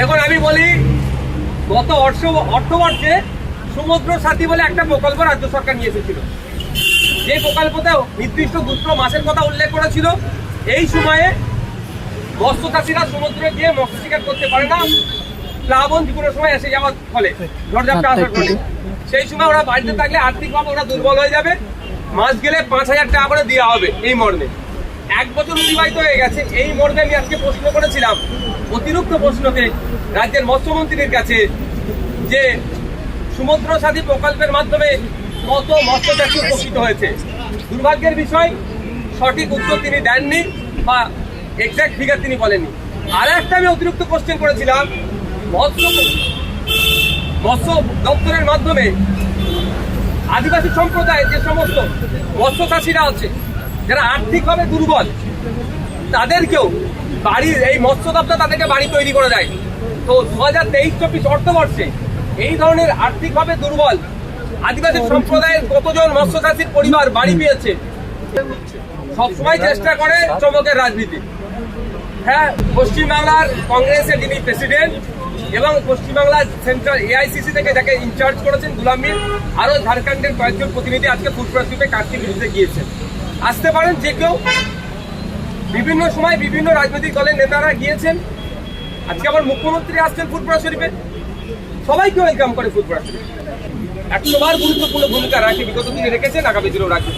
দেখুন আমি বলি, গত অর্থবর্ষে সমুদ্র সাথী বলে একটা প্রকল্প রাজ্য সরকার নিয়ে এসেছিল, যে প্রকল্পতে নির্দিষ্ট দুটো মাসের কথা উল্লেখ করেছিল। এই সময়ে মৎস্য চাষিরা সমুদ্রে গিয়ে মৎস্য শিকার করতে পারে না, প্লাবন যে কোনো সময় এসে যাওয়ার ফলে, ঝড়ঝাপটা আসার ফলে। সেই সময় ওরা বাড়িতে থাকলে আর্থিকভাবে ওরা দুর্বল হয়ে যাবে, মাস গেলে 5,000 টাকা করে দেওয়া হবে এই মর্মে। 1 বছর অতিবাহিত হয়ে গেছে। এই মর্মে আমি আজকে প্রশ্ন করেছিলাম অতিরিক্ত প্রশ্নকে রাজ্যের মৎস্যমন্ত্রীর কাছে, যে সমুদ্র সাথী প্রকল্পের মাধ্যমে কত মৎস্য চাষী উপকৃত হয়েছে। দুর্ভাগ্যের বিষয়, সঠিক উত্তর তিনি দেননি বা এক্সাক্ট ফিগার তিনি বলেননি। আর একটা আমি অতিরিক্ত কোশ্চেন করেছিলাম, মৎস্য দপ্তরের মাধ্যমে আদিবাসী সম্প্রদায়ের যে সমস্ত মৎস্য চাষিরা আছে, যারা আর্থিকভাবে দুর্বল, তাদেরকেও বাড়ির এই মৎস্য দপ্তর তাদেরকে বাড়ি তৈরি করে দেয়। তো 2023-24 অর্থবর্ষে এই ধরনের আর্থিকভাবে দুর্বল আদিবাসী সম্প্রদায়ের কতজন মৎস্য চাষীর পরিবার বাড়ি পেয়েছে? সবসময় চেষ্টা করে চমকের রাজনীতি। হ্যাঁ, পশ্চিমবাংলার কংগ্রেসের যিনি প্রেসিডেন্ট এবং পশ্চিমবাংলার সেন্ট্রাল এআইসিসি থেকে যাকে ইনচার্জ করেছেন গুলাম মীর, আরও ঝাড়খণ্ডের কয়েকজন প্রতিনিধি আজকে ফুড প্রসিপে কার্তিক বিরুদ্ধে গিয়েছেন। আসতে পারেন যে কেউ, বিভিন্ন সময় বিভিন্ন রাজনৈতিক দলের নেতারা গিয়েছেন। আজকে আবার মুখ্যমন্ত্রী আসছেন ফুটবল শরীফে, সবাইকে ওয়েলকাম করে ফুটবল শরীফ। 100 বার গুরুত্বপূর্ণ ভূমিকা রাখে, বিগত দিনে রেখেছেন, আগামী দিনেও রাখবে।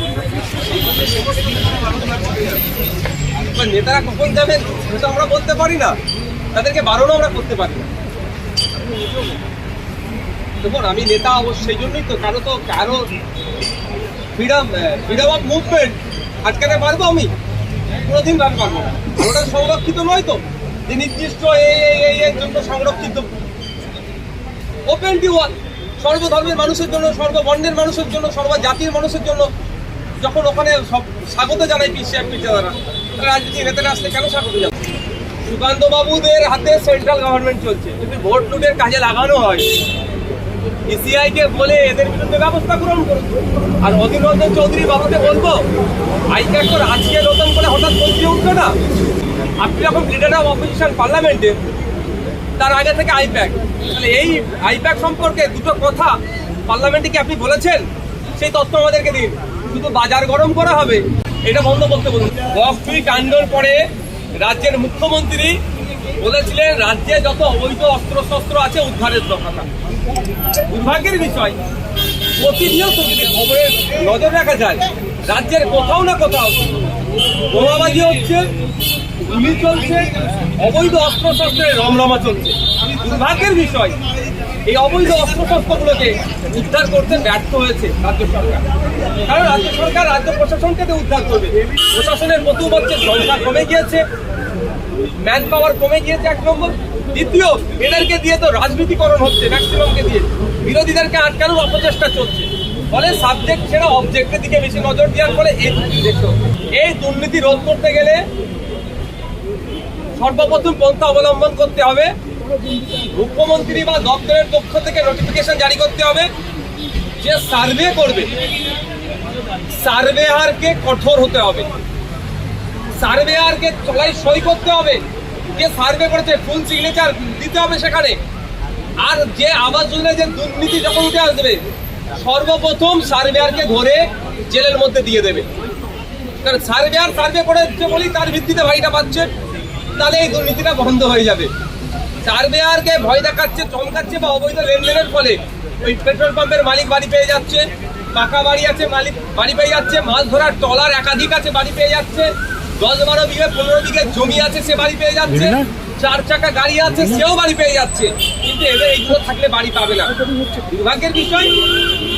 নেতারা কখন যাবেন সেটা আমরা বলতে পারি না, তাদেরকে বারণও আমরা করতে পারি না। দেখুন, আমি নেতা সেই জন্যই তো কারো ফ্রিডম অফ মুভমেন্ট আটকাতে পারবো? আমি কোনোদিন পারবো না। ওটা সংরক্ষিত নয় তো, যে নির্দিষ্ট এর জন্য সংরক্ষিত। ওপেন টু অল, সর্বধর্মের মানুষের জন্য, সর্ববর্ণের মানুষের জন্য, সর্বজাতির মানুষের জন্য। যখন ওখানে সব স্বাগত জানাই পিছিয়ে রাজনীতি নেতারা আসলে কেন স্বাগত জানায়? সুকান্ত বাবুদের হাতে সেন্ট্রাল গভর্নমেন্ট চলছে, যদি ভোট লুটের কাজে লাগানো হয়, ইসিআই কে বলে এদের বিরুদ্ধে ব্যবস্থা গ্রহণ করুন। আর অধীর রঞ্জন চৌধুরী বাবুকে বলবো, আইপ্যাক তো আজকে নতুন করে হঠাৎ বলতে উঠলো না। আপনি যখন লিডার অফ অপোজিশন পার্লামেন্টে, তার আগে থেকে আইপ্যাক, তাহলে এই আইপ্যাক সম্পর্কে দুটো কথা পার্লামেন্টে কি আপনি বলেছেন? সেই তথ্য আমাদেরকে দিন। শুধু বাজার গরম করা হবে, এটা বন্ধ করতে বলুন। বকফি কাণ্ডর পরে রাজ্যের মুখ্যমন্ত্রী বলেছিলেন রাজ্যে যত অবৈধ অস্ত্রশস্ত্র আছে উদ্ধারের কথা। দুর্ভাগ্যের বিষয়, প্রতিনিয়ত যদি খবরে নজর রাখা যায়, রাজ্যের কোথাও না কোথাও বোমাবাজি হচ্ছে, গুলি চলছে, অবৈধ অস্ত্রশস্ত্রের রমরমা চলছে। দুর্ভাগ্যের বিষয়, এই অবৈধ অস্ত্রশস্ত্রগুলোকে উদ্ধার করতে ব্যর্থ হয়েছে রাজ্য সরকার। কারণ রাজ্য সরকার রাজ্য প্রশাসনকে উদ্ধার করবে। প্রশাসনের প্রতি বছর সংখ্যা কমে গিয়েছে, ম্যান পাওয়ার কমে গিয়েছে, 1 নম্বর। দ্বিতীয়, এদেরকে দিয়ে তো রাজনীতিকরণ হচ্ছে, ম্যাক্সিমামকে দিয়ে বিরোধীদেরকে আটকানোর অপচেষ্টা চলছে। ফলে সাবজেক্ট ছেড়ে অবজেক্টের দিকে বেশি নজর দেওয়ার ফলে এই দুর্নীতি রোধ করতে গেলে সর্বপ্রথম পন্থা অবলম্বন করতে হবে, মুখ্যমন্ত্রী বা দপ্তরের পক্ষ থেকে নোটিফিকেশন জারি করতে হবে যে সার্ভে করবে, সার্ভেয়ারকে কঠোর হতে হবে, সার্ভেয়ারকে চলাই সই করতে হবে, যে সার্ভে করেছে ফুল সিগনেচার দিতে হবে সেখানে। আর যে আবাস যোজনায় যে দুর্নীতি যখন উঠে আসবে, সর্বপ্রথম সার্ভেয়ারকে ধরে জেলের মধ্যে দিয়ে দেবে। কারণ সার্ভেয়ার সার্ভে করেছে বলেই তার ভিত্তিতে ভাইটা পাচ্ছে, তাহলে এই দুর্নীতিটা বন্ধ হয়ে যাবে। সার্ভেয়ারকে ভয় দেখাচ্ছে, চমকাচ্ছে বা অবৈধ লেনদেনের ফলে ওই পেট্রোল পাম্পের মালিক বাড়ি পেয়ে যাচ্ছে, পাকা বাড়ি আছে মালিক বাড়ি পেয়ে যাচ্ছে, মাছ ধরার ট্রলার একাধিক আছে বাড়ি পেয়ে যাচ্ছে, 10-12 বিঘে 15 বিঘে জমি আছে সে বাড়ি পেয়ে যাচ্ছে, 4 চাকা গাড়ি আছে সেও বাড়ি পেয়ে যাচ্ছে। কিন্তু এবার এইগুলো থাকলে বাড়ি পাবে না। দুর্ভাগ্যের বিষয়,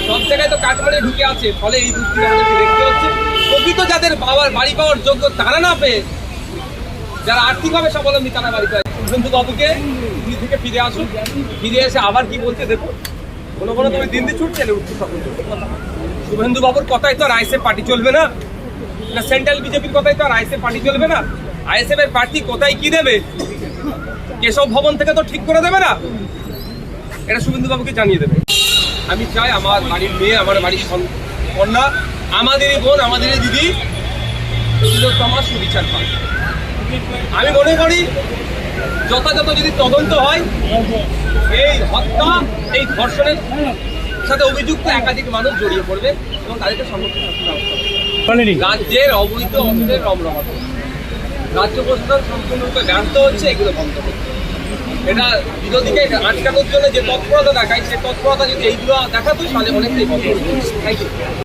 সব জায়গায় তো কাঠমারে ঢুকে আছে, ফলে এই দুর্নীতি আমাদেরকে দেখতে হচ্ছে। প্রকৃত যাদের বাড়ি পাওয়ার যোগ্য তারা না পেয়ে, যারা আর্থিকভাবে স্বাবলম্বী তারা বাড়ি পায়। শুভেন্দু বাবুকে দিল্লি থেকে ফিরে আসুন, ফিরে এসে আবার কি বলছে দেখুন। কোনো তুমি দিল্লি ছুটছে উঠছে তখন শুভেন্দু বাবুর কথাই তো আর আইএসএফ পার্টি চলবে না, সেন্ট্রাল বিজেপির কথাই তো আর আইএসএফ পার্টি চলবে না। আইএসএফ এর প্রার্থী কোথায় কি দেবে, কেশব ভবন থেকে তো ঠিক করে দেবে না, এটা শুভেন্দু বাবুকে জানিয়ে দেবে। আমি চাই আমার বাড়ির মেয়ে, আমার বাড়ির কন্যা, আমাদেরই বোন, আমাদেরই দিদি তিলোত্তমা সুবিচার পায়। আমি মনে করি যথাযথ যদি তদন্ত হয়, এই হত্যা, এই ধর্ষণের সাথে অভিযুক্ত একাধিক মানুষ জড়িয়ে পড়বে এবং তাদেরকে সংরক্ষণ করতে হবে। রাজ্যের অবৈধ অস্ত্রের রমরমা, রাজ্য প্রশাসন সম্পূর্ণরূপে ব্যর্থ হচ্ছে এগুলো বন্ধ করতে। এটা বিরোধীকে আটকানোর জন্য যে তৎপরতা দেখায়, সেই তৎপরতা যদি এইগুলো দেখাতো তাহলে অনেকটাই বন্ধ হতো। Thank you.